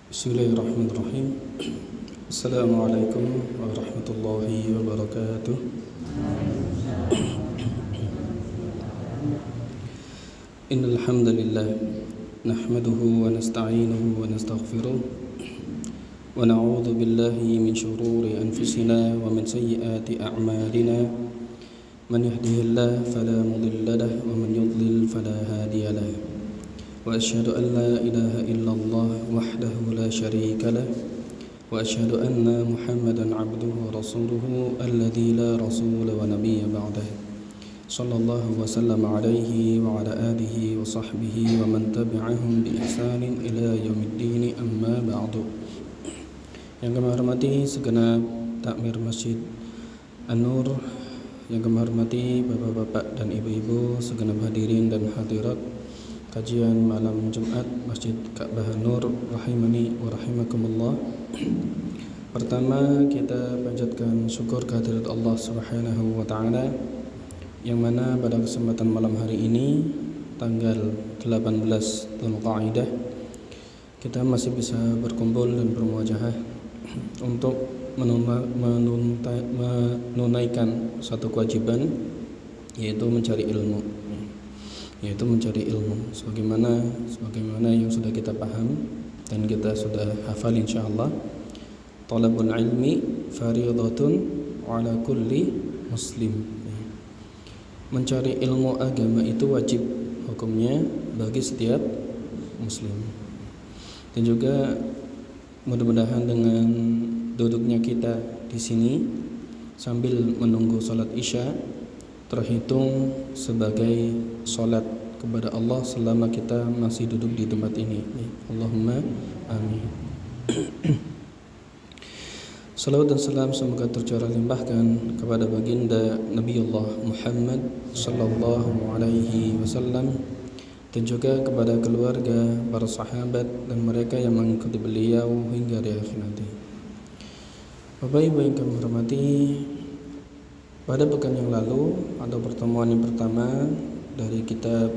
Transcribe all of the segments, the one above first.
Bismillahirrahmanirrahim. Assalamualaikum warahmatullahi wabarakatuh. Innal hamdalillah nahmaduhu wa nasta'inuhu wa nastaghfiruh wa na'udzu billahi min shururi anfusina wa min sayyiati a'malina. Man yahdihillahu fala mudilla lahu wa man yudlil fala hadiya lahu. وأشهد أن لا إله إلا الله وحده لا شريك له وأشهد أن محمدا عبده ورسوله الذي لا رسول ونبي بعده صلى الله وسلم عليه وعلى آله وصحبه ومن تبعهم بإحسان إلى يوم الدين أما بعد. Yang kami hormati segenap takmir Masjid An-Nur, yang kami hormati bapak-bapak dan ibu-ibu, segenap hadirin dan hadirat kajian malam Jumat Masjid Ka'bah Nur rahimani wa rahimakumullah. Pertama, kita panjatkan syukur kehadirat Allah Subhanahu wa taala yang mana pada kesempatan malam hari ini tanggal 18 Dzulqa'dah kita masih bisa berkumpul dan bermuajahah untuk menunaikan satu kewajiban, yaitu mencari ilmu. Sebagaimana yang sudah kita paham dan kita sudah hafal insyaallah. Talabul ilmi fardhatun ala kulli muslim. Mencari ilmu agama itu wajib hukumnya bagi setiap muslim. Dan juga mudah-mudahan dengan duduknya kita di sini sambil menunggu salat Isya terhitung sebagai salat kepada Allah selama kita masih duduk di tempat ini. Allahumma amin. Salawat dan salam semoga tercurah limpahkan kepada baginda Nabiullah Muhammad sallallahu alaihi wasallam dan juga kepada keluarga, para sahabat dan mereka yang mengikuti beliau hingga di akhir nanti. Bapak Ibu yang kami hormati, pada pekan yang lalu atau pertemuan yang pertama dari kitab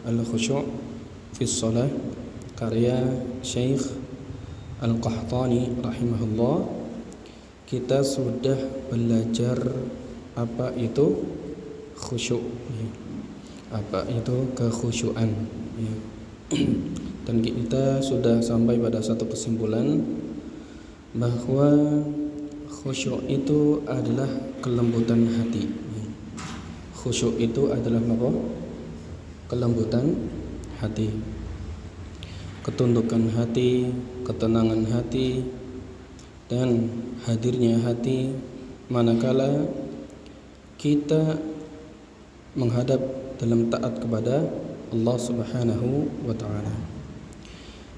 Al-Khusyu' fi Shalah karya Syekh Al-Qahtani rahimahullah, kita sudah belajar apa itu khusyuk, apa itu kekhusyuan, dan kita sudah sampai pada satu kesimpulan bahwa khusyuk itu adalah kelembutan hati. Khusyuk itu adalah apa? Kelembutan hati, ketundukan hati, ketenangan hati, dan hadirnya hati manakala kita menghadap dalam taat kepada Allah Subhanahu wa taala.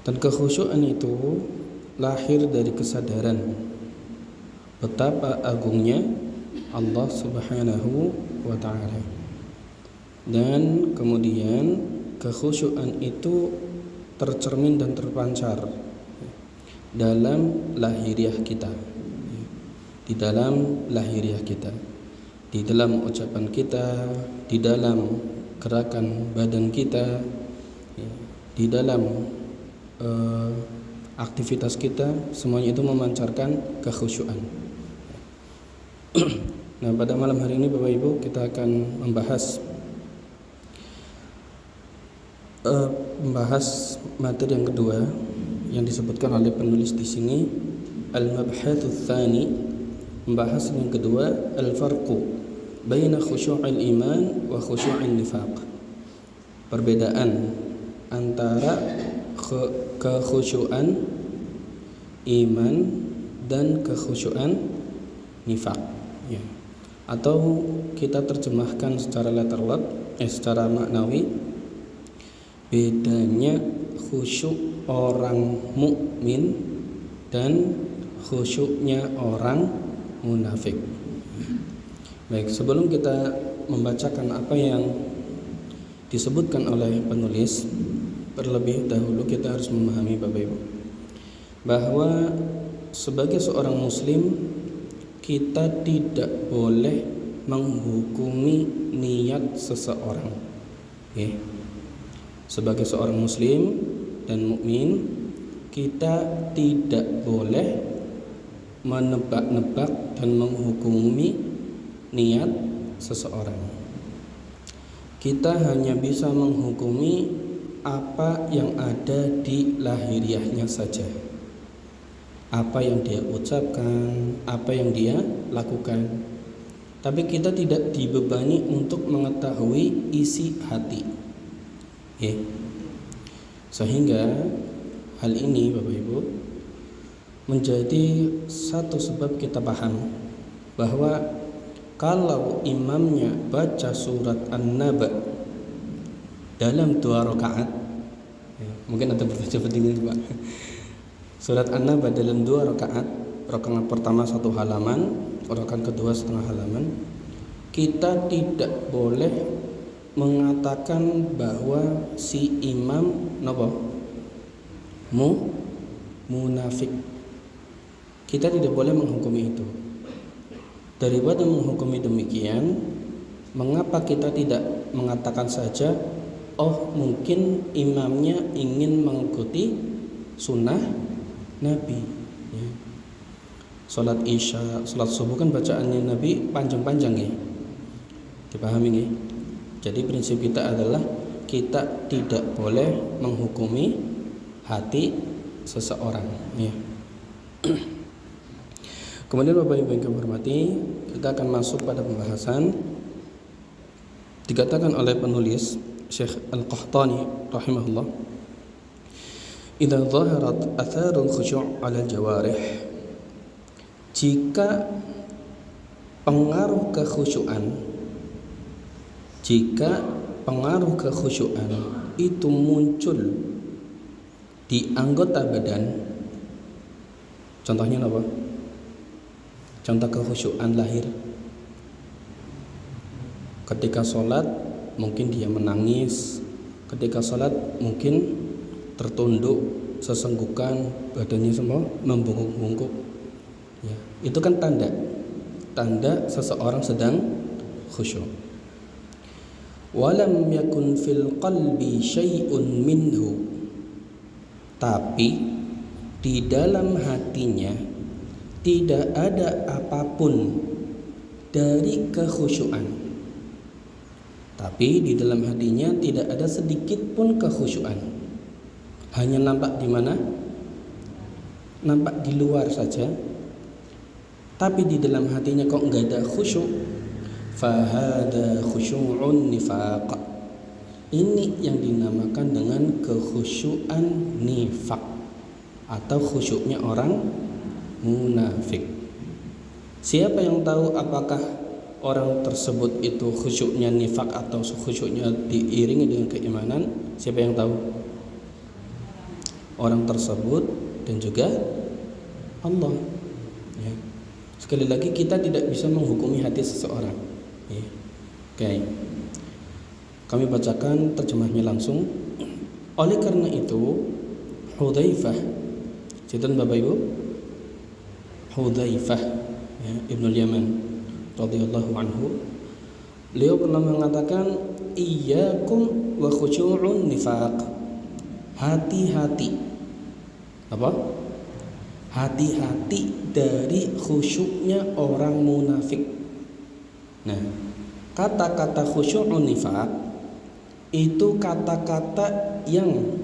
Dan kekhusyuan itu lahir dari kesadaran betapa agungnya Allah Subhanahu wa taala. Dan kemudian kekhusyuan itu tercermin dan terpancar dalam lahiriah kita. Di dalam lahiriah kita, di dalam ucapan kita, di dalam gerakan badan kita, di dalam aktivitas kita, semuanya itu memancarkan kekhusyuan. Nah, pada malam hari ini Bapak Ibu kita akan membahas materi yang kedua yang disebutkan oleh penulis di sini, al-mabhatsuts tsani, membahas yang kedua, al-farqu baina khusyu'il iman wa khusyu'in nifaq. Perbedaan antara kekhusyuan iman dan kekhusyuan nifaq. Atau kita terjemahkan secara letterlock, secara maknawi, bedanya khusyuk orang mukmin dan khusyuknya orang munafik. Baik, sebelum kita membacakan apa yang disebutkan oleh penulis, terlebih dahulu kita harus memahami Bapak Ibu bahwa sebagai seorang muslim kita tidak boleh menghukumi niat seseorang. Sebagai seorang muslim dan mukmin, kita tidak boleh menebak-nebak dan menghukumi niat seseorang. Kita hanya bisa menghukumi apa yang ada di lahiriahnya saja. Apa yang dia ucapkan, apa yang dia lakukan. Tapi kita tidak dibebani untuk mengetahui isi hati. Sehingga hal ini Bapak Ibu menjadi satu sebab kita paham bahwa kalau imamnya baca surat An-Naba dalam 2 rakaat, mungkin ada seperti ini Pak. Surat An-Naba dalam 2 rakaat, rakaat pertama 1 halaman, rakaat kedua 1/2 halaman, kita tidak boleh mengatakan bahwa si imam munafik. Kita tidak boleh menghukumi itu. Daripada menghukumi demikian, mengapa kita tidak mengatakan saja, oh mungkin imamnya ingin mengikuti sunnah Nabi. Salat Isya, salat subuh kan bacaannya Nabi panjang-panjang ya. Dipahami ya? Jadi prinsip kita adalah kita tidak boleh menghukumi hati seseorang ya. Kemudian Bapak Ibu yang kami hormati, kita akan masuk pada pembahasan. Dikatakan oleh penulis Syekh Al-Qahtani rahimahullah, idza zaharat atharul khusyu' 'ala al-jawarih, jika pengaruh kekhusyuan itu muncul di anggota badan. Contohnya apa? Contoh kekhusyuan lahir. Ketika sholat mungkin dia menangis, ketika sholat mungkin tertunduk, sesenggukan, badannya semua membungkuk-bungkuk ya, itu kan tanda seseorang sedang khusyuk. Walam yakun fil qalbi syai'un minhu, tapi di dalam hatinya tidak ada apapun dari kekhusyuan. Tapi di dalam hatinya tidak ada sedikit pun kekhusyuan. Hanya nampak di mana? Nampak di luar saja. Tapi di dalam hatinya kok enggak ada khusyuk. Fahada khusyu'un nifaq. Ini yang dinamakan dengan kekhusyuan nifaq atau khusyuknya orang munafik. Siapa yang tahu apakah orang tersebut itu khusyuknya nifaq atau khusyuknya diiringi dengan keimanan? Siapa yang tahu? Orang tersebut dan juga Allah ya. Sekali lagi kita tidak bisa menghukumi hati seseorang ya. Oke. Kami bacakan terjemahnya langsung. Oleh karena itu Hudzaifah, citan Bapak Ibu, Hudzaifah ya, Ibnul Yaman radhiyallahu anhu, beliau pernah mengatakan, iyyakum wa khusyu'un nifaq. Hati-hati. Apa? Hati-hati dari khusyuknya orang munafik. Nah, kata-kata khusyu'un nifaq itu kata-kata yang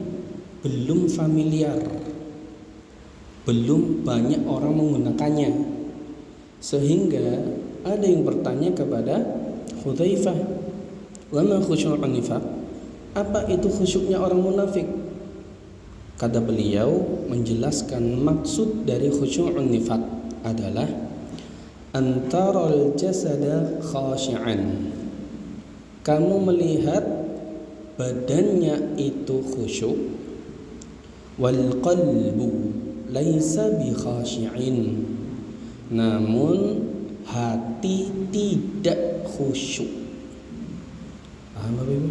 belum familiar, belum banyak orang menggunakannya, sehingga ada yang bertanya kepada Hudzaifah, "Wa ma khusyu'un nifaq?" Apa itu khusyuknya orang munafik? Kata beliau menjelaskan maksud dari khusyu'un nifaq adalah antaral jasada khashi'an. Kamu melihat badannya itu khusyuk, wal qalbu laisa bi khashi'in, namun hati tidak khusyuk. Paham Bapak Ibu?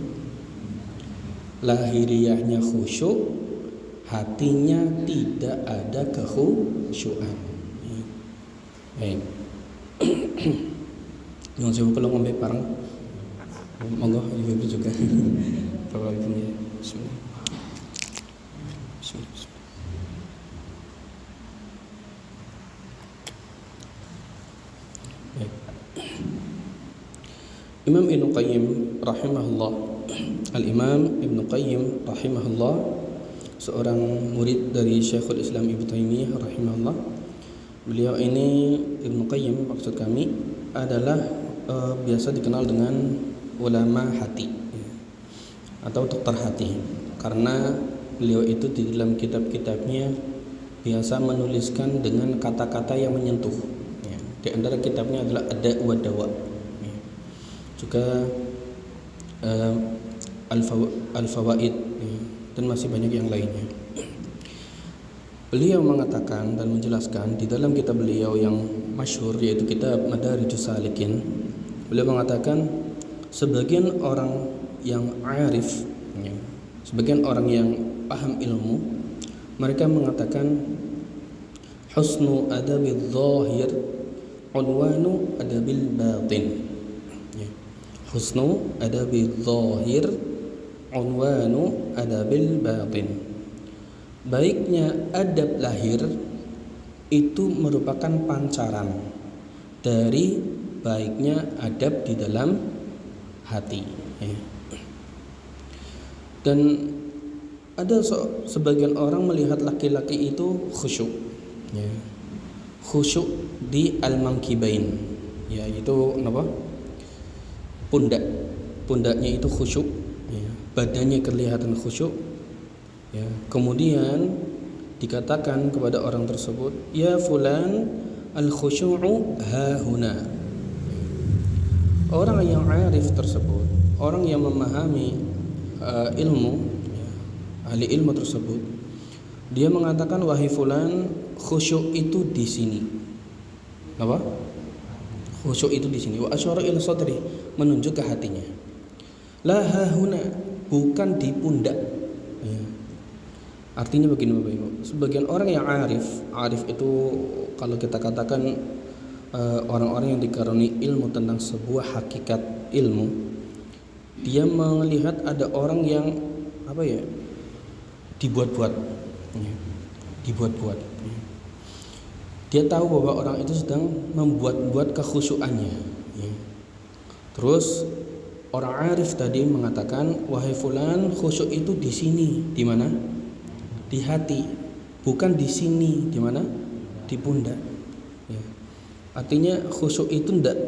Lahiriahnya khusyuk, hatinya tidak ada kekhusyuan. Baik. Yang saya kalau ngombe bareng, monggo ibu-ibu juga. Bapak Ibu ya. Bismillah. Bismillah. Imam Ibnu Qayyim rahimahullah, Al-Imam Ibnu Qayyim rahimahullah, seorang murid dari Syekhul Islam Ibnu Taimiyah rahimahullah. Beliau ini, Ibnu Qayyim maksud kami, adalah biasa dikenal dengan ulama hati atau dokter hati, karena beliau itu di dalam kitab-kitabnya biasa menuliskan dengan kata-kata yang menyentuh. Di antara kitabnya adalah Ad-Da' wa Dawa, juga Al-Fawaid, dan masih banyak yang lainnya. Beliau mengatakan dan menjelaskan di dalam kitab beliau yang masyhur, yaitu kitab Madarijus Salikin. Beliau mengatakan sebagian orang yang arif, sebagian orang yang paham ilmu, mereka mengatakan husnu adabil zahir unwanu adabil batin. Husnu adabil zahir unwanu adabil batin. Baiknya adab lahir itu merupakan pancaran dari baiknya adab di dalam hati. Dan ada sebagian orang melihat laki-laki itu khusyuk, khusyuk di al-mankibain, yaitu apa? Pundaknya itu khusyuk, badannya kelihatan khusyuk. Kemudian dikatakan kepada orang tersebut, ya fulan al-khusyu'u hahuna. Orang yang arif tersebut, orang yang memahami ilmu, ahli ilmu tersebut, dia mengatakan, wahai fulan, khusyuk itu di sini. Apa? Khusyuk itu di sini. Wa asyara ila sadri, menunjuk ke hatinya. La hahuna, bukan di pundak. Artinya begini Bapak Ibu, sebagian orang yang arif itu kalau kita katakan orang-orang yang dikaruniai ilmu tentang sebuah hakikat ilmu, dia melihat ada orang yang dibuat-buat. Dia tahu bahwa orang itu sedang membuat-buat kekhusyuannya. Terus orang arif tadi mengatakan, wahai fulan, khusyuk itu di sini. Di mana? Di hati, bukan di sini. Di mana? Di pundak. Artinya khusyuk itu tidak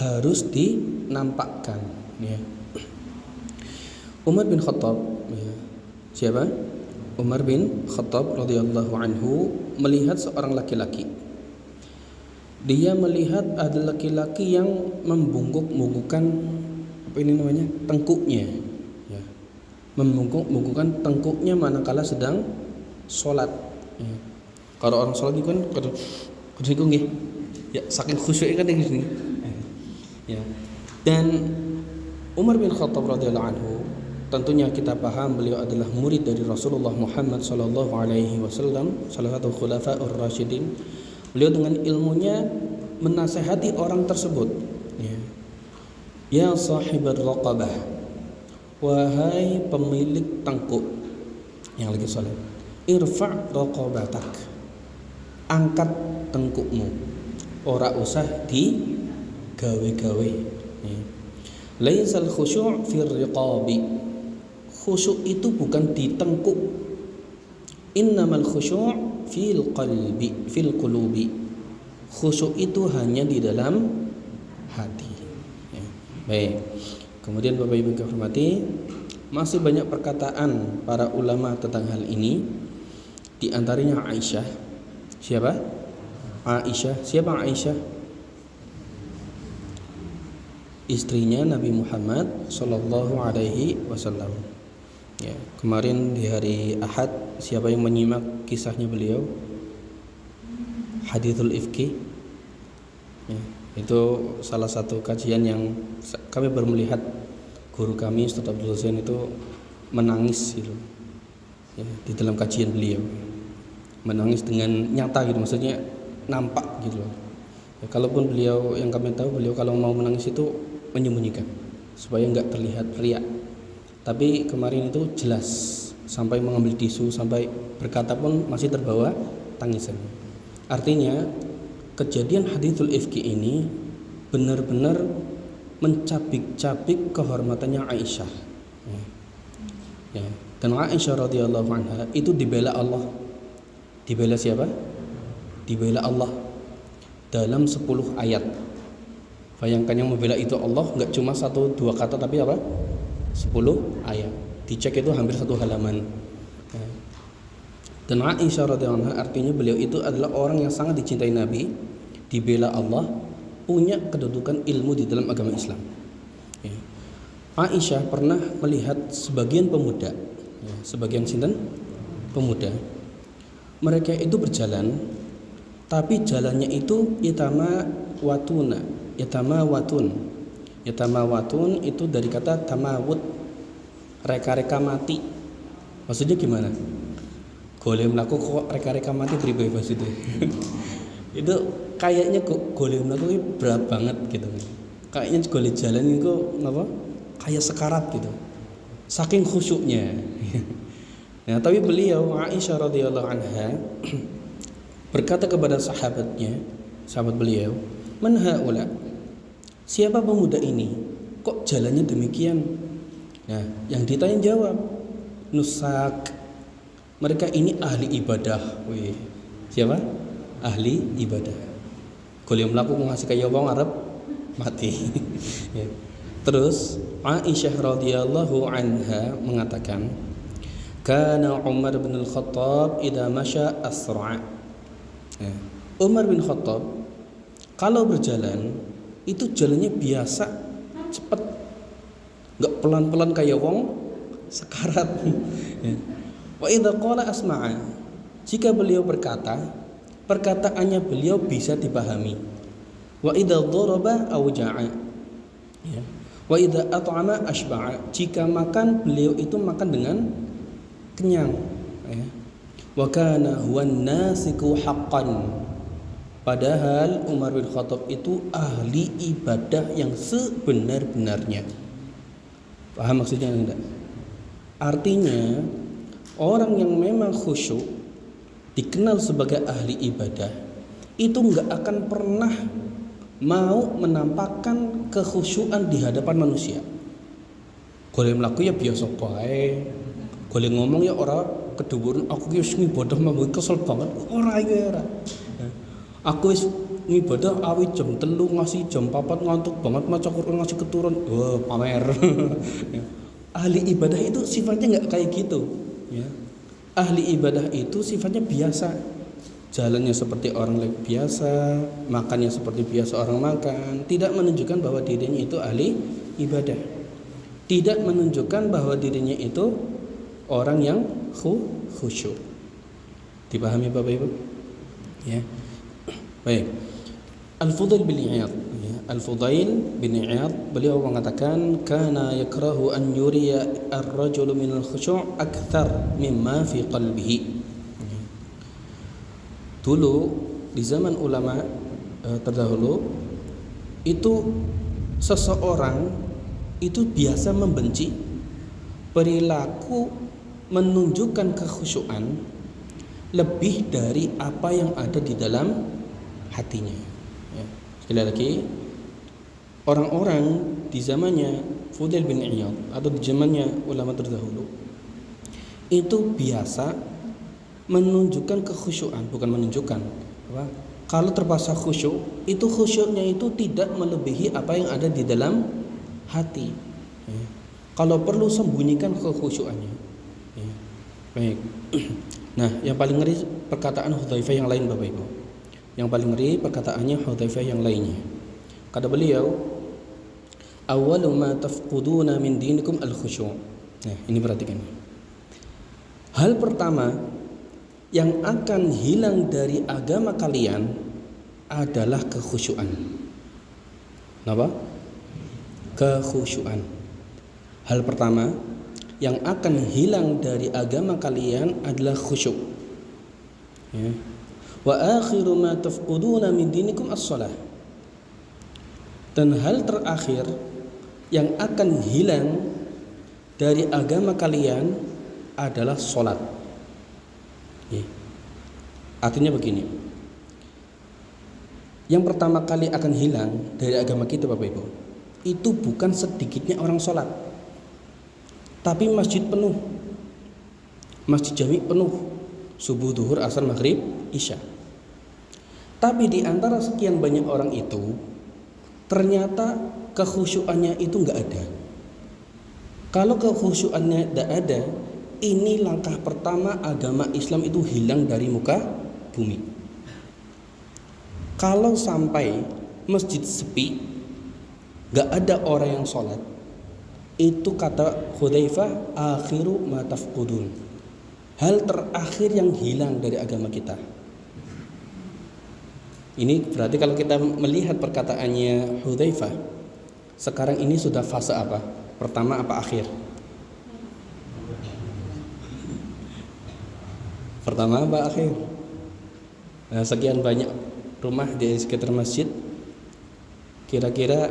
harus dinampakkan. Umar bin Khattab, siapa? Umar bin Khattab radhiyallahu anhu melihat seorang laki-laki. Dia melihat ada laki-laki yang membungkuk-bungkukkan tengkuknya. Membungkuk-bungkukkan tengkuknya manakala sedang sholat. Kalau orang sholat itu kan kudus ya, saking khusyuknya kan di sini. Dan Umar bin Khattab radhiyallahu anhu, tentunya kita paham beliau adalah murid dari Rasulullah Muhammad sallallahu alaihi wasallam, salah satu khulafaur rasyidin. Beliau dengan ilmunya menasihati orang tersebut. Ya sahibar raqabah, wahai pemilik tengkuk yang lagi salat, irfa' raqabatak, angkat tengkukmu, ora usah digawe-gawe. Laisal khusyu' fir riqabi, khusyuk itu bukan di tengkuk. Innamal khusyu' fil qalbi, fil qulubi. Khusyuk itu hanya di dalam hati. Baik. Kemudian Bapak Ibu yang hormati, masih banyak perkataan para ulama tentang hal ini. Di antaranya Aisyah. Siapa? Aisyah. Siapa Aisyah? Istrinya Nabi Muhammad sallallahu alaihi wasallam. Kemarin di hari Ahad, siapa yang menyimak kisahnya beliau? Hadithul Ifki. Itu salah satu kajian yang kami baru melihat guru kami Ustaz Abdul Zain itu menangis gitu. Di dalam kajian beliau. Menangis dengan nyata gitu, maksudnya nampak gitu loh. Kalaupun beliau, yang kami tahu, beliau kalau mau menangis itu menyembunyikan supaya enggak terlihat riak. Tapi kemarin itu jelas, sampai mengambil tisu, sampai berkata pun masih terbawa tangisan. Artinya kejadian hadithul ifki ini benar-benar mencabik-cabik kehormatannya Aisyah. Ya. Dan Aisyah radhiyallahu anha itu dibela Allah. Dibela siapa? Dibela Allah dalam 10 ayat. Bayangkan yang membela itu Allah, nggak cuma 1-2 kata tapi apa? 10 ayat. Dicek itu hampir 1 halaman. Ya. Dan Aisyah radhiyallahu anha artinya beliau itu adalah orang yang sangat dicintai Nabi, dibela Allah, punya kedudukan ilmu di dalam agama Islam. Ya. Aisyah pernah melihat sebagian pemuda, ya, sebagian sinten pemuda, mereka itu berjalan, tapi jalannya itu yatamawatun. Yatamawatun itu dari kata tamawut, reka-reka mati. Maksudnya gimana? Golem laku kok reka-reka mati pribadi maksudnya. Itu kayaknya kok golem laku ini berat banget gitu. Kayaknya golem jalan itu apa? Kayak sekarat gitu. Saking khusyuknya. Nah, tapi beliau Aisyah radhiyallahu anha berkata kepada sahabatnya, sahabat beliau, "Man haula?" Siapa pemuda ini? Kok jalannya demikian? Nah, yang ditanya jawab, "Nusak." Mereka ini ahli ibadah. Wih, siapa? Ahli ibadah. Golem mlaku ngasih kaya wong arep mati. Ya. Terus Aisyah radhiyallahu anha mengatakan, "Kana Umar bin Al-Khattab idza masya asra'." Ya. Umar bin Khattab kalau berjalan itu jalannya biasa, cepat. Enggak pelan-pelan kayak wong sekarat. Ya. Wa idza qala asma'a, jika beliau berkata, perkataannya beliau bisa dipahami. Wa idza daraba auja'a, ya. Wa idza at'ama ashba'a, jika makan beliau itu makan dengan kenyang, ya. Wa kana huwan nasiku haqqan, padahal Umar bin Khattab itu ahli ibadah yang sebenar-benarnya. Paham maksudnya enggak? Artinya orang yang memang khusyuk, dikenal sebagai ahli ibadah, itu nggak akan pernah mau menampakkan kekhusyuan di hadapan manusia. Golem laku ya biasa bae, golem ngomong ya ora keduburan. Aku wis ngibadah mau kesel banget, ora iki ora. Aku wis ngibadah awit jam 3 ngasih jam 4 ngantuk banget maca Quran ngasih keturun. Wah, pamer. Ahli ibadah itu sifatnya nggak kayak gitu. Ya. Ahli ibadah itu sifatnya biasa, jalannya seperti orang biasa, makannya seperti biasa orang makan, tidak menunjukkan bahwa dirinya itu ahli ibadah, tidak menunjukkan bahwa dirinya itu orang yang khusyuk. Dipahami Bapak Ibu? Ya. Baik. Al-Fudail bin Iyad, ya. Al-Fudail bin Iyad beliau mengatakan, kana yakrahu an yuriya ar-rajulu min al-khusyu' akthar mimma fi qalbihi. Dulu di zaman ulama terdahulu itu seseorang itu biasa membenci perilaku menunjukkan kekhusyuan lebih dari apa yang ada di dalam hatinya. Ya. Sekali lagi, orang-orang di zamannya Fudail bin Iyad atau di zamannya ulama terdahulu itu biasa menunjukkan kekhusyuan, bukan menunjukkan apa? Kalau terpaksa khusyuk, itu khusyuknya itu tidak melebihi apa yang ada di dalam hati. Ya. Kalau perlu sembunyikan kekhusyuannya. Ya. Baik. Nah, yang paling ngeri perkataan Hudzaifah yang lain Bapak Ibu. Yang paling ngeri perkataannya Hudzaifah yang lainnya. Kata beliau, "Awwalu ma tafquduna min dinikum al-khusyu'." Nah, ini perhatikan. Hal pertama yang akan hilang dari agama kalian adalah kekhusyuan. Apa? Kekhusyuan. Hal pertama yang akan hilang dari agama kalian adalah khusyuk. Ya. Wa akhiru ma tafquduna min dinikum as-shalah. Dan hal terakhir yang akan hilang dari agama kalian adalah salat. Ya. Artinya begini. Yang pertama kali akan hilang dari agama kita Bapak Ibu itu bukan sedikitnya orang sholat, tapi masjid penuh, masjid jami penuh, subuh, duhur, asar, maghrib, isya. Tapi di antara sekian banyak orang itu, ternyata kekhusyuannya itu nggak ada. Kalau kekhusyuannya tidak ada, ini langkah pertama agama Islam itu hilang dari muka bumi. Kalau sampai masjid sepi, gak ada orang yang sholat, itu kata Hudzaifah, akhiru ma tafqudun, hal terakhir yang hilang dari agama kita. Ini berarti kalau kita melihat perkataannya Hudzaifah, sekarang ini sudah fase apa? Pertama apa akhir? Pertama apa akhir? Nah, sekian banyak rumah di sekitar masjid, kira-kira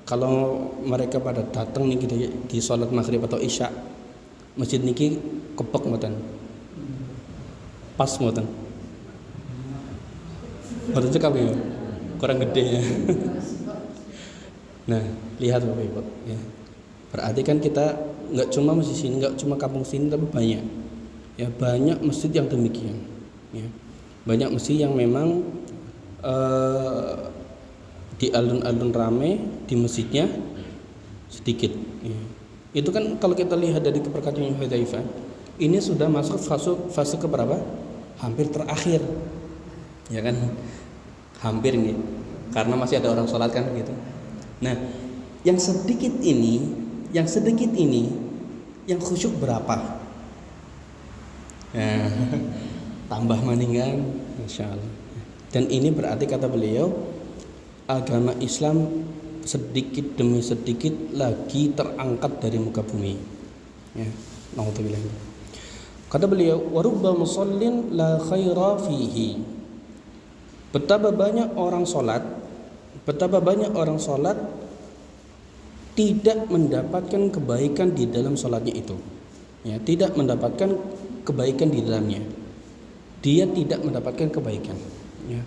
kalau mereka pada datang nih gitu, di sholat maghrib atau isya, masjid niki kepek moten, pas moten, moten cekap ya, kurang gede ya. Nah, lihat Bapak Ibu ya. Berarti kan kita nggak cuma masjid sini, nggak cuma kampung sini, tapi banyak. Ya, banyak masjid yang demikian ya. Banyak masjid yang memang di alun-alun rame, di masjidnya sedikit ya. Itu kan kalau kita lihat dari perkataan Hudzaifah, ini sudah masuk fase ke berapa? Hampir terakhir ya kan, hampir nih, karena masih ada orang sholat kan gitu. Nah, yang sedikit ini yang khusyuk berapa? Nah, tambah maningan, insya Allah. Dan ini berarti kata beliau, agama Islam sedikit demi sedikit lagi terangkat dari muka bumi. Ya, naudzubillah. Kata beliau, warubba musallin la khaira fihi. Betapa banyak orang sholat tidak mendapatkan kebaikan di dalam sholatnya itu. Ya, tidak mendapatkan kebaikan di dalamnya. Dia tidak mendapatkan kebaikan. Ya.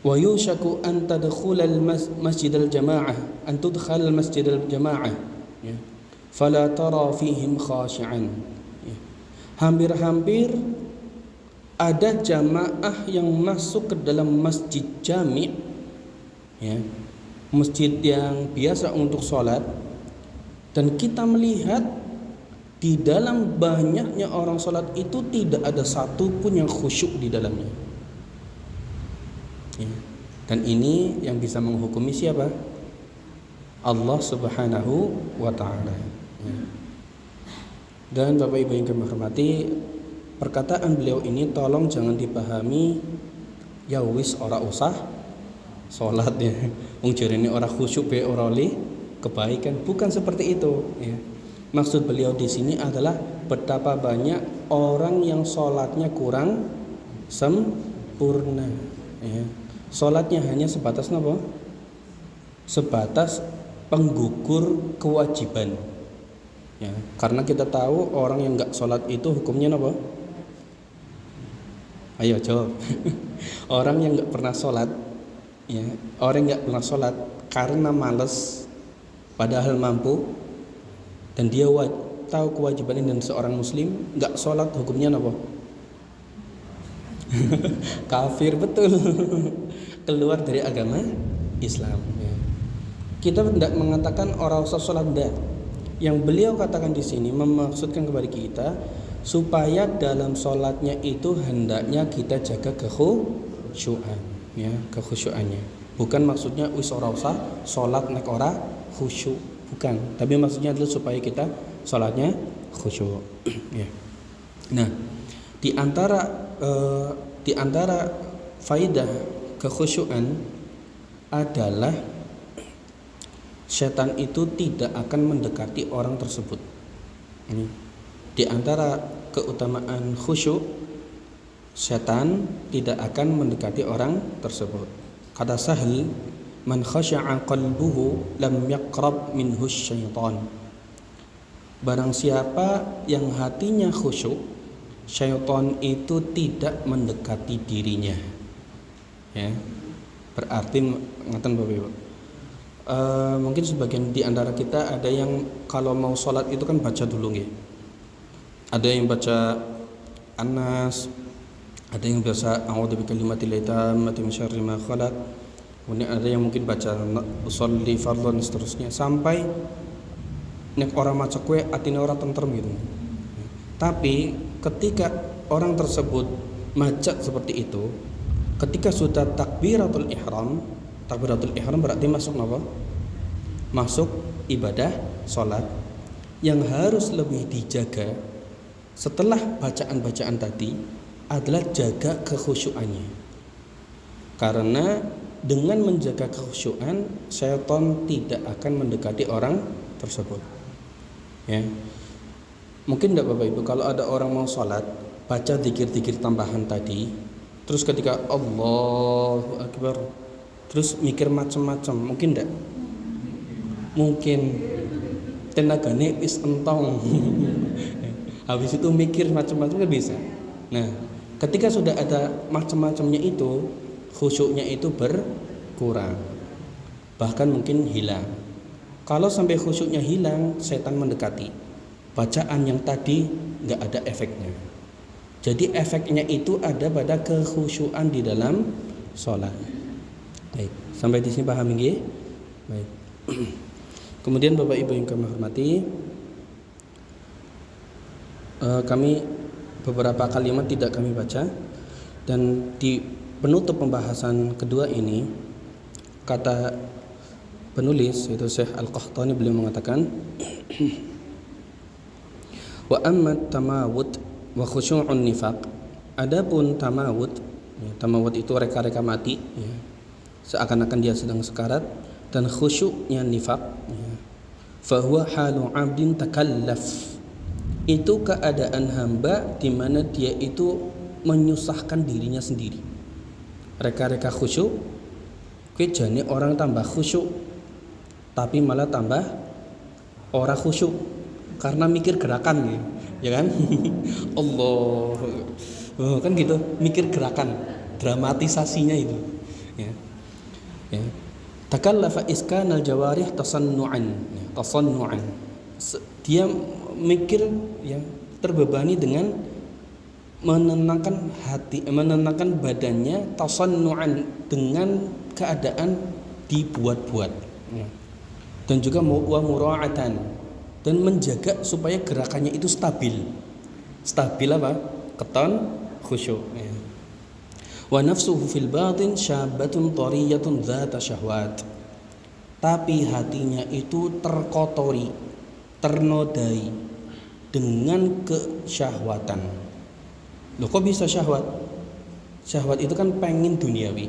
Wa yushaku an tadkhulal masjidal jamaah, an tudkhal masjidal jamaah. Ya. Fala tara fihim khashi'an. Ya. Hampir-hampir ada jamaah yang masuk ke dalam masjid jami', ya. Masjid yang biasa untuk sholat, dan kita melihat di dalam banyaknya orang sholat itu tidak ada satu pun yang khusyuk di dalamnya ya. Dan ini yang bisa menghukumi siapa? Allah Subhanahu wa ta'ala ya. Dan Bapak Ibu yang kami hormati, perkataan beliau ini tolong jangan dipahami ya wis ora usah sholat ya, wong jarene ora khusyuk be ora oleh kebaikan. Bukan seperti itu ya. Maksud beliau di sini adalah betapa banyak orang yang sholatnya kurang sempurna. Ya. Sholatnya hanya sebatas apa? Sebatas penggugur kewajiban. Ya. Karena kita tahu orang yang nggak sholat itu hukumnya apa? Ayo jawab. Orang yang nggak pernah sholat, ya, orang yang nggak pernah sholat karena malas, padahal mampu. Dan dia tahu kewajibannya, dan seorang muslim nggak sholat hukumnya apa? Kafir, betul. Keluar dari agama Islam ya. Kita tidak mengatakan orang usah sholat, tidak. Yang beliau katakan di sini memaksudkan kepada kita supaya dalam sholatnya itu hendaknya kita jaga kekhusyuan ya, kekhusyuannya. Bukan maksudnya wis ora usah sholat nek ora khusyuk, bukan. Tapi maksudnya adalah supaya kita sholatnya khusyuk. Ya. Nah, di antara faidah kekhusyuan adalah setan itu tidak akan mendekati orang tersebut. Ini di antara keutamaan khusyuk, setan tidak akan mendekati orang tersebut. Kata Sahal, man khasya'a qalbuhu lam yaqrab minhu syaitan. Barang siapa yang hatinya khusyuk, syaitan itu tidak mendekati dirinya. Ya. Berarti ngaten Bapak Ibu. Mungkin sebagian di antara kita ada yang kalau mau sholat itu kan baca dulu nggih. Ada yang baca An-Nas, ada yang biasa a'udzu bikalimatillahi tammati min syarri ma khalaq. Kemudian ada yang mungkin baca usolli fardhon seterusnya sampai nek orang maca kue atine ora tentrem gitu. Tapi ketika orang tersebut maca seperti itu, ketika sudah takbiratul ihram berarti masuk apa? Masuk ibadah sholat. Yang harus lebih dijaga setelah bacaan-bacaan tadi adalah jaga kekhusyuannya. Karena dengan menjaga kekhusyuan, syaitan tidak akan mendekati orang tersebut. Ya. Mungkin enggak Bapak Ibu kalau ada orang mau sholat baca zikir-zikir tambahan tadi, terus ketika Allahu Akbar terus mikir macam-macam, mungkin enggak? Mungkin tenagane wis entong. Habis itu mikir macam-macam bisa. Nah, ketika sudah ada macam-macamnya itu, khusyuknya itu berkurang. Bahkan mungkin hilang. Kalau sampai khusyuknya hilang, setan mendekati. Bacaan yang tadi enggak ada efeknya. Jadi efeknya itu ada pada kekhusyuan di dalam sholat. Baik, sampai di sini paham nggih? Baik. Kemudian Bapak Ibu yang kami hormati, kami beberapa kalimat tidak kami baca, dan di penutup pembahasan kedua ini kata penulis yaitu Syekh Al-Qahtani beliau mengatakan wa amma tamawud wa khusyu'un nifaq. Adapun tamawud, ya, tamawud itu reka-reka mati, ya, seakan-akan dia sedang sekarat, dan khusyuknya nifaq, ya, fa huwa halu 'abdin takallaf. Itu keadaan hamba di mana dia itu menyusahkan dirinya sendiri. Reka-reka khusyuk, kejane orang tambah khusyuk tapi malah tambah ora khusyuk karena mikir gerakan, ya kan? Allah, kan gitu, mikir gerakan, dramatisasinya itu, ya. Takallafa iskanal jawarih tasannu'an. Dia mikir, ya, terbebani dengan menenangkan hati, menenangkan badannya, tasannu'an, dengan keadaan dibuat-buat, ya. Dan juga wa mura'atan, dan menjaga supaya gerakannya itu stabil apa? Keton, khusyuk, ya. Wa nafsuhu fil batin syabatun tariyatun dzata syahwat. Tapi hatinya itu terkotori, ternodai dengan kesyahwatan. Loh, kok bisa syahwat? Syahwat itu kan pengen duniawi,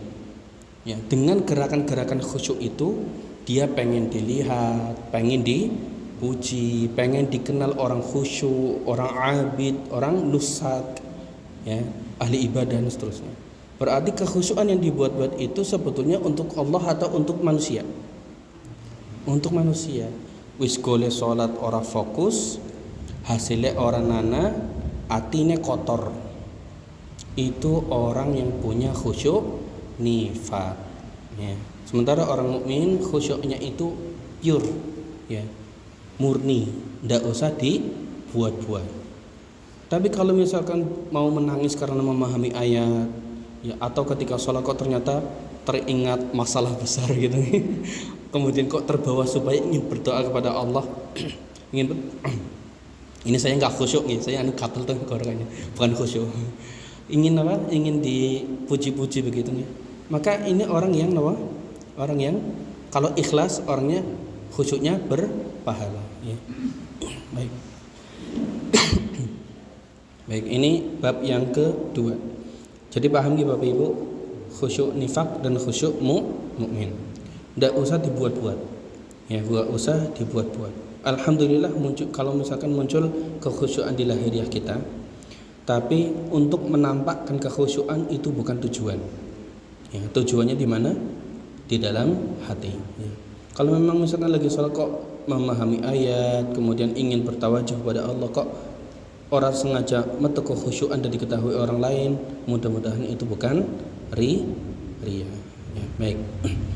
ya. Dengan gerakan-gerakan khusyuk itu dia pengen dilihat, pengen dipuji, pengen dikenal orang khusyuk, orang abid, orang nusat, ya, ahli ibadah dan seterusnya. Berarti kekhusyuan yang dibuat-buat itu sebetulnya untuk Allah atau untuk manusia? Untuk manusia. Wis gole salat ora fokus, hasilnya orang nana, atine kotor. Itu orang yang punya khusyuk nifaq, ya. Sementara orang mukmin khusyuknya itu pure, ya, murni, ndak usah dibuat-buat. Tapi kalau misalkan mau menangis karena memahami ayat, ya, atau ketika sholat kok ternyata teringat masalah besar gitu, kemudian kok terbawa supaya ingin berdoa kepada Allah, ini saya nggak khusyuk nih, saya gatel tuh gorengannya, bukan khusyuk, ingin apa? Ingin dipuji-puji begitu nih. Maka ini orang yang apa? Orang yang kalau ikhlas, orangnya khusyuknya berpahala, ya. Baik. Baik, ini bab yang kedua. Jadi paham gitu Bapak Ibu, khusyuk nifaq dan khusyuk mukmin. Tidak usah dibuat-buat, ya, tidak usah dibuat-buat. Alhamdulillah muncul, kalau misalkan muncul kekhusyuan di lahiriah kita, tapi untuk menampakkan kekhusyuan itu bukan tujuan, ya. Tujuannya di mana? Di dalam hati, ya. Kalau memang misalkan lagi sholat kok memahami ayat, kemudian ingin bertawajuh kepada Allah, kok orang sengaja metu kekhusyuan dan diketahui orang lain, mudah-mudahan itu bukan riya, ya. Baik.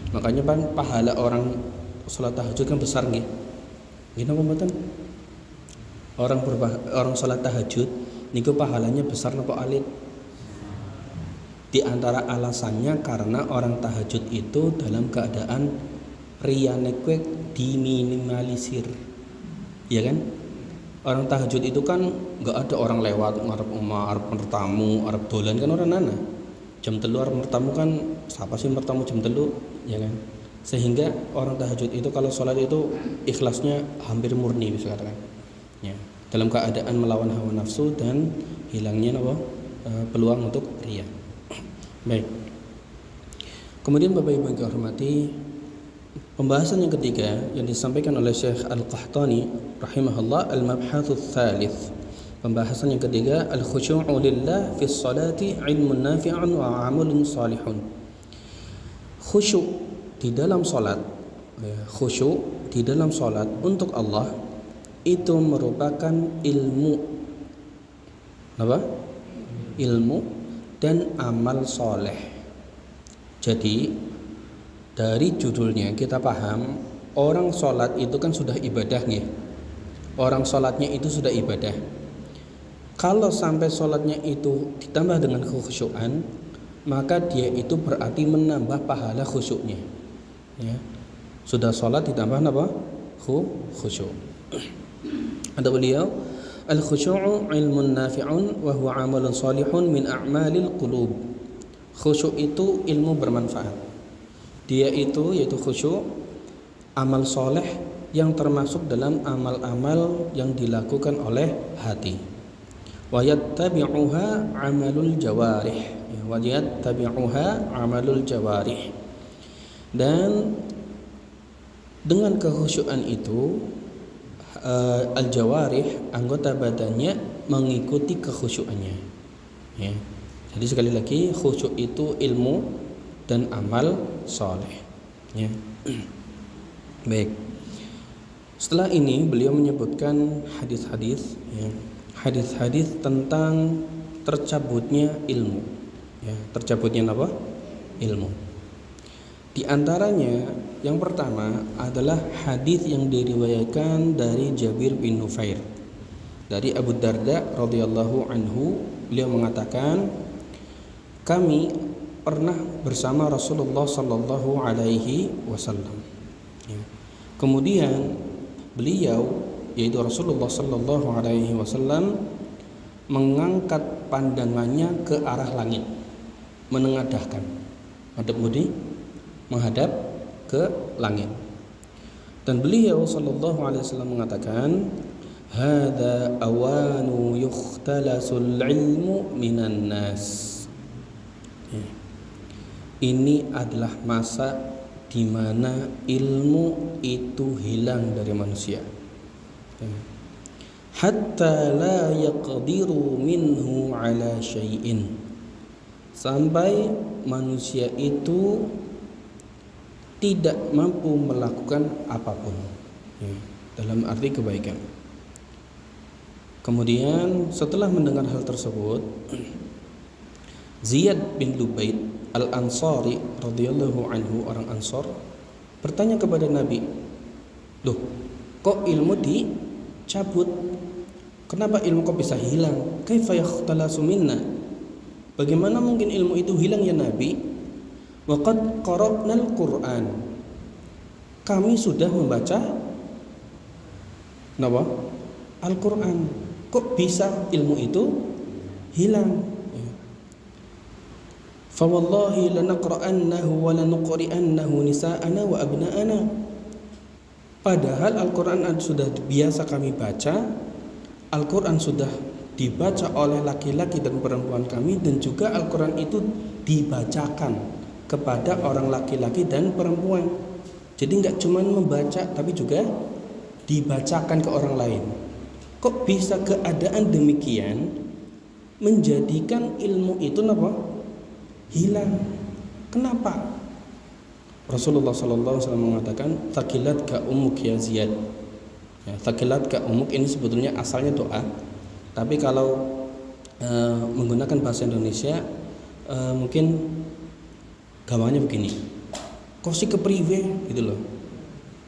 Makanya pahala orang salat tahajud kan besar nggih. Nggih napa mboten? Orang salat tahajud niku pahalanya besar napa alit? Di antara alasannya karena orang tahajud itu dalam keadaan riyane kuwi diminimalisir. Ya kan? Orang tahajud itu kan nggak ada orang lewat ngarep omah, arep mertamu, arep dolan kan orang nana. Jam 3 arep mertamu kan siapa sih mertamu jam 3, ya kan? Sehingga orang tahajud itu kalau sholat itu ikhlasnya hampir murni bisa katakan. Ya, dalam keadaan melawan hawa nafsu dan hilangnya peluang untuk riya. Baik. Kemudian Bapak Ibu yang hormati, pembahasan yang ketiga yang disampaikan oleh Syekh Al-Qahtani rahimahullah, al-mabhatsuts tsalits. Pembahasan yang ketiga, al-khusyu'u lillah fi sholati 'ilmun nafi'un wa 'amalun salihun. Khusyuk di dalam salat, khusyuk di dalam salat untuk Allah itu merupakan ilmu. Apa? Ilmu dan amal soleh. Jadi dari judulnya kita paham orang sholat itu kan sudah ibadah nih. Orang sholatnya itu sudah ibadah. Kalau sampai sholatnya itu ditambah dengan khusyukan, maka dia itu berarti menambah pahala khusyuknya. Ya. Sudah sholat ditambah apa? Khusyuk. Ada beliau, al-khusyu'u ilmun nafi'un wa huwa 'amalun salihun min a'malil qulub. Khusyuk itu ilmu bermanfaat. Dia itu yaitu khusyuk amal soleh yang termasuk dalam amal-amal yang dilakukan oleh hati. Wa yattabi'uha 'amalul jawarih. Wa yattabi'uha 'amalul jawarih. Dan dengan kekhusyukan itu al-jawarih, anggota badannya mengikuti kekhusyukannya. Ya. Jadi sekali lagi khusyuk itu ilmu dan amal soleh. Ya. Baik. Setelah ini beliau menyebutkan hadis-hadis, ya, hadis-hadis tentang tercabutnya ilmu. Ya, tercabutnya apa? Ilmu. Di antaranya yang pertama adalah hadis yang diriwayatkan dari Jabir bin Nufair dari Abu Darda radhiyallahu anhu. Beliau mengatakan, kami pernah bersama Rasulullah sallallahu alaihi wasallam. Ya. Kemudian beliau, yaitu Rasulullah sallallahu alaihi wasallam, mengangkat pandangannya ke arah langit, menengadahkan menghadap ke langit. Dan beliau sallallahu alaihi wasallam mengatakan, hadza awanu yukhtalasul ilmu minan nas. Ya. Ini adalah masa di mana ilmu itu hilang dari manusia. Ya. Hatta la yaqdiru minhu ala syai'in. Sampai manusia itu tidak mampu melakukan apapun, ya, dalam arti kebaikan. Kemudian setelah mendengar hal tersebut, Ziyad bin Lubaid al-Ansari radhiyallahu anhu, orang Ansar, bertanya kepada Nabi, loh, kok ilmu dicabut? Kenapa ilmu kok bisa hilang? Kaifa yakhtalasu minna? Bagaimana mungkin ilmu itu hilang ya Nabi? Waqad qara'nal Qur'an. Kami sudah membaca Al-Qur'an. Kok bisa ilmu itu hilang? Fa wallahi lanaqra'annahu wa lanuqri'annahu nisa'ana wa abna'ana. Padahal Al-Qur'an sudah biasa kami baca. Al-Qur'an sudah dibaca oleh laki-laki dan perempuan kami, dan juga Al-Qur'an itu dibacakan kepada orang laki-laki dan perempuan. Jadi nggak cuma membaca, tapi juga dibacakan ke orang lain. Kok bisa keadaan demikian menjadikan ilmu itu hilang? Kenapa? Rasulullah SAW mengatakan, thaqilat ka ummuk ya Ziyad. Ya, thaqilat ka ummuk ini sebetulnya asalnya doa, tapi kalau menggunakan bahasa Indonesia mungkin gawannya begini, kosi kepriwe gitu loh.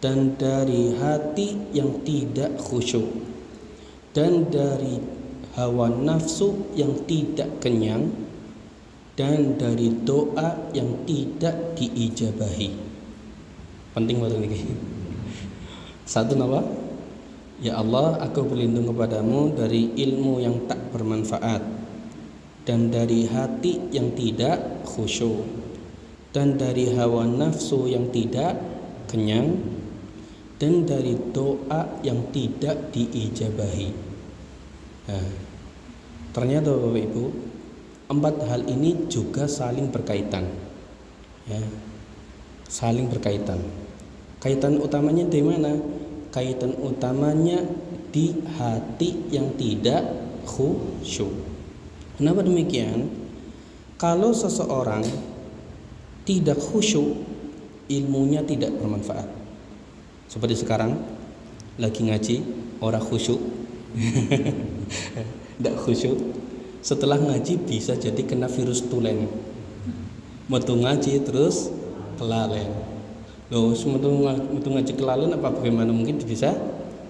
dan dari hati yang tidak khusyuk, dan dari hawa nafsu yang tidak kenyang, dan dari doa yang tidak diijabahi. Penting banget ini. Satu nama, ya Allah, aku berlindung kepadamu dari ilmu yang tak bermanfaat, dan dari hati yang tidak khusyuk, dan dari hawa nafsu yang tidak kenyang, dan dari doa yang tidak diijabahi. Nah, ternyata Bapak Ibu, 4 hal ini juga saling berkaitan, ya, saling berkaitan. Kaitan utamanya di mana? Kaitan utamanya di hati yang tidak khusyuk. Kenapa demikian? Kalau seseorang tidak khusyuk, ilmunya tidak bermanfaat. Seperti sekarang lagi ngaji, orang khusyuk, tidak khusyuk. Setelah ngaji bisa jadi kena virus tulen. Metu ngaji terus kelalen. Loh, metu ngaji kelalen apa bagaimana mungkin bisa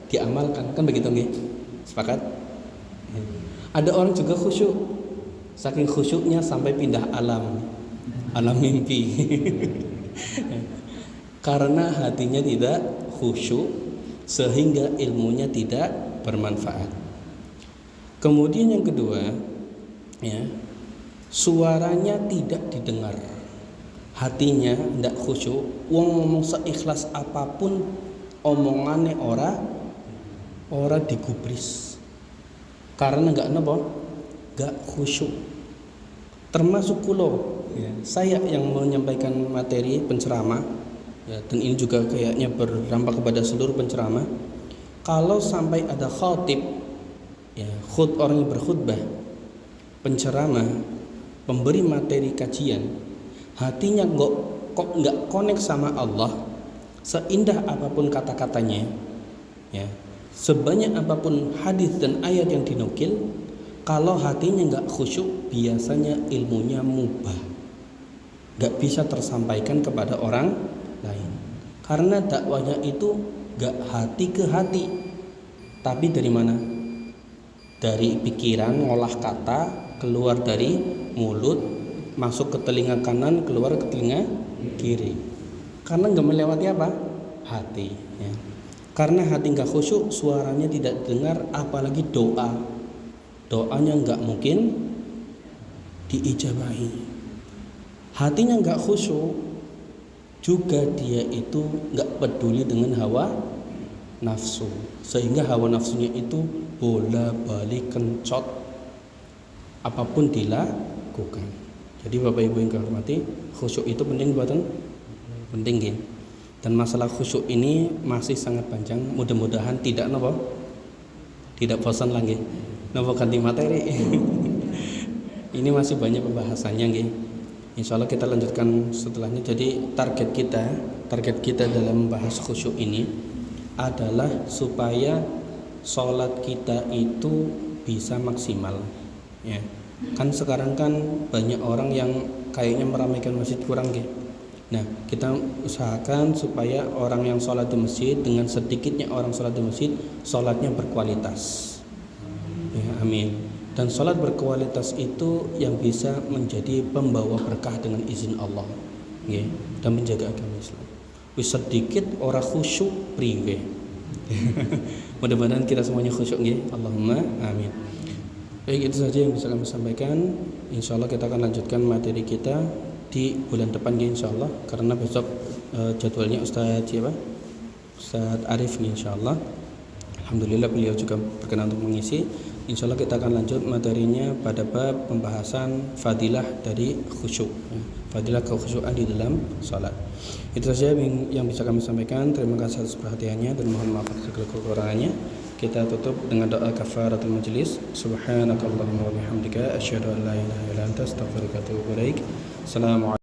diamalkan? Kan begitu nggih? Sepakat? Ada orang juga khusyuk. Saking khusyuknya sampai pindah alam mimpi. Karena hatinya tidak khusyuk sehingga ilmunya tidak bermanfaat. Kemudian yang kedua, ya, suaranya tidak didengar, hatinya tidak khusyuk. Wong ngomong seikhlas apapun omongannya ora digubris, karena nggak khusyuk. Termasuk kulo, ya, saya yang menyampaikan materi penceramah, ya, dan ini juga kayaknya berdampak kepada seluruh penceramah. Kalau sampai ada khatib, ya, orang yang berkhutbah, penceramah, pemberi materi kajian, hatinya kok nggak connect sama Allah, seindah apapun kata-katanya, ya, sebanyak apapun hadis dan ayat yang dinukil, kalau hatinya nggak khusyuk, biasanya ilmunya mubah, nggak bisa tersampaikan kepada orang lain. Karena dakwanya itu nggak hati ke hati, tapi dari mana? Dari pikiran, ngolah kata, keluar dari mulut, masuk ke telinga kanan, keluar ke telinga kiri. Karena nggak melewati apa? Hati, ya. Karena hati nggak khusyuk, suaranya tidak dengar, apalagi doanya nggak mungkin diijabahi. Hatinya nggak khusyuk, juga dia itu nggak peduli dengan hawa nafsu, sehingga hawa nafsunya itu bola-balik kencot apapun dilakukan. Jadi Bapak Ibu yang kehormati, khusyuk itu penting buatan penting ya. Dan masalah khusyuk ini masih sangat panjang. Mudah-mudahan tidak bosan lagi. Ganti materi. Ini masih banyak pembahasannya nggih. Insya Allah kita lanjutkan setelahnya. Jadi target kita dalam membahas khusyuk ini adalah supaya sholat kita itu bisa maksimal, ya. Kan sekarang kan banyak orang yang kayaknya meramaikan masjid kurang gitu. Nah, kita usahakan supaya orang yang sholat di masjid, dengan sedikitnya orang sholat di masjid, sholatnya berkualitas, ya, amin. Dan sholat berkualitas itu yang bisa menjadi pembawa berkah dengan izin Allah, ya, dan menjaga agama Islam. Wis sedikit orang khusyuk priwe. Mudah-mudahan kita semuanya khusyuk nggih. Allahumma amin. Baik, itu saja yang bisa kami sampaikan. Insyaallah kita akan lanjutkan materi kita di bulan depan nggih insyaallah, karena besok jadwalnya Ustaz Arif nggih insyaallah. Alhamdulillah beliau juga berkenan untuk mengisi. Insyaallah kita akan lanjut materinya pada bab pembahasan fadilah dari khusyuk, ya. Fadilah kekhusyukan di dalam salat. Itu saja yang bisa kami sampaikan. Terima kasih atas perhatiannya dan mohon maaf atas segala kekurangannya. Kita tutup dengan doa kafaratul majlis. Subhanakallahumma wa bihamdika asyhadu an la ilaha illa anta astaghfiruka wa atubu ilaik. Assalamualaikum.